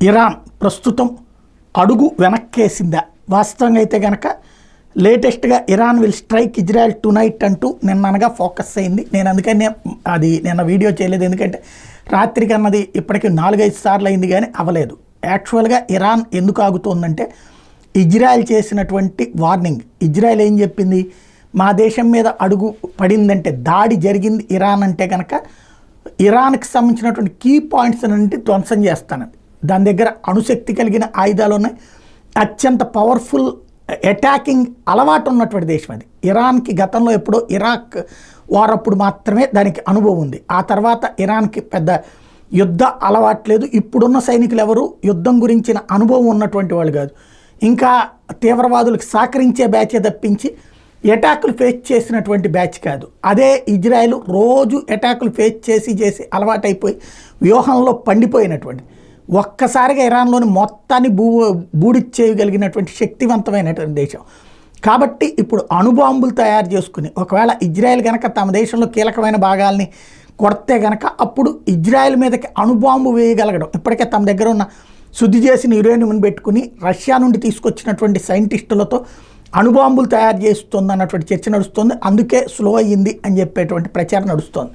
Iran ప్రస్తుతం అడుగు వెనక్కేసిందా? వాస్తవంగా అయితే కనుక లేటెస్ట్గా Iran will strike Israel tonight అంటూ నిన్ననగా ఫోకస్ అయింది. నేను అందుకని అది నిన్న వీడియో చేయలేదు, ఎందుకంటే రాత్రికి అన్నది ఇప్పటికీ 4-5 సార్లు అయింది కానీ అవ్వలేదు. యాక్చువల్గా ఇరాన్ ఎందుకు ఆగుతోందంటే ఇజ్రాయెల్ చేసినటువంటి వార్నింగ్. ఇజ్రాయెల్ ఏం చెప్పింది, మా దేశం మీద అడుగు పడిందంటే దాడి జరిగింది ఇరాన్ అంటే కనుక ఇరాన్కి సంబంధించినటువంటి కీ పాయింట్స్ నుండి ధ్వంసం చేస్తానండి. దాని దగ్గర అణుశక్తి కలిగిన ఆయుధాలు ఉన్నాయి, అత్యంత పవర్ఫుల్ అటాకింగ్ అలవాటు ఉన్నటువంటి దేశం అది. ఇరాన్కి గతంలో ఎప్పుడో ఇరాక్ వారప్పుడు మాత్రమే దానికి అనుభవం ఉంది. ఆ తర్వాత ఇరాన్కి పెద్ద యుద్ధ అలవాటు లేదు. ఇప్పుడున్న సైనికులు ఎవరు యుద్ధం గురించిన అనుభవం ఉన్నటువంటి వాళ్ళు కాదు, ఇంకా తీవ్రవాదులకు సహకరించే బ్యాచే తప్పించి అటాకులు ఫేస్ చేసినటువంటి బ్యాచ్ కాదు. అదే ఇజ్రాయెల్ రోజు అటాకులు ఫేస్ చేసి అలవాటైపోయి వ్యూహంలో పండిపోయినటువంటి, ఒక్కసారిగా ఇరాన్లోని మొత్తాన్ని బూడిచ్చేయగలిగినటువంటి శక్తివంతమైనటువంటి దేశం. కాబట్టి ఇప్పుడు అణుబాంబులు తయారు చేసుకుని ఒకవేళ ఇజ్రాయెల్ కనుక తమ దేశంలో కీలకమైన భాగాల్ని కొడితే కనుక అప్పుడు ఇజ్రాయెల్ మీదకి అణుబాంబు వేయగలగడం. ఇప్పటికే తమ దగ్గర ఉన్న శుద్ధి చేసిన యురేనియం పెట్టుకుని రష్యా నుండి తీసుకొచ్చినటువంటి సైంటిస్టులతో అణుబాంబులు తయారు చేస్తుంది అన్నటువంటి చర్చ నడుస్తుంది. అందుకే స్లో అయ్యింది అని చెప్పేటువంటి ప్రచారం నడుస్తోంది.